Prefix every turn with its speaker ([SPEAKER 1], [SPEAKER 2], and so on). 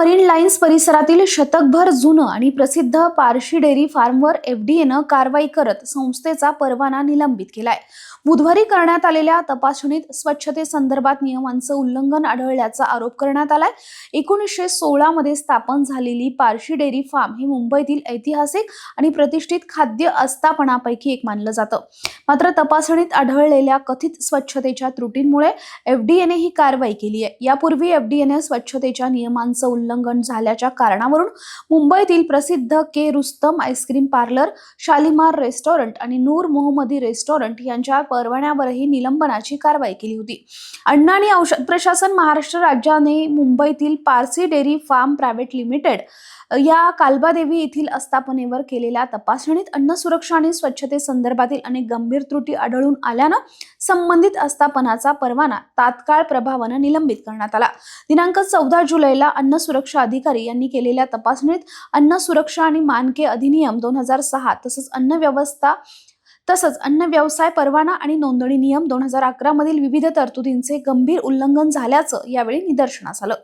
[SPEAKER 1] Marine lines परिसरातील शतकभर जुनं आणि प्रसिद्ध पारशी डेअरी फार्मवर एफडीएनं कारवाई करत संस्थेचा परवाना निलंबित केलाय. बुधवारी करण्यात आलेल्या तपासणीत स्वच्छतेसंदर्भात नियमांचं उल्लंघन आढळल्याचा आरोप करण्यात आलाय. 1916 मध्ये स्थापन झालेली पारशी डेअरी फार्म हे मुंबईतील ऐतिहासिक आणि प्रतिष्ठित खाद्य आस्थापनांपैकी एक मानलं जातं. मात्र तपासणीत आढळलेल्या कथित स्वच्छतेच्या त्रुटींमुळे एफडीएने ही कारवाई केली आहे. यापूर्वी एफडीएने स्वच्छतेच्या नियमांचं उल्लंघन झाल्याच्या कारणावरून मुंबईतील प्रसिद्ध K Rustom ice cream parlour, Shalimar restaurant आणि नूर मोहम्मदी रेस्टॉरंट यांच्या परवान्यावरही निलंबनाची कारवाई केली होती. अन्न आणि औषध प्रशासन महाराष्ट्र राज्याने मुंबईतील Parsi dairy farm private limited या कालबादेवी येथील आस्थापनेवर केलेल्या तपासणीत अन्न सुरक्षा आणि स्वच्छतेसंदर्भातील अनेक गंभीर त्रुटी आढळून आल्यानं संबंधित आस्थापनाचा परवाना तात्काळ प्रभावानं निलंबित करण्यात आला. दिनांक 14 जुलैला अन्न सुरक्षा अधिकारी यांनी केलेल्या तपासणीत अन्न सुरक्षा आणि मानके अधिनियम 2006 तसंच अन्न व्यवसाय परवाना आणि नोंदणी नियम 2011 मधील विविध तरतुदींचे गंभीर उल्लंघन झाल्याचं यावेळी निदर्शनास आलं.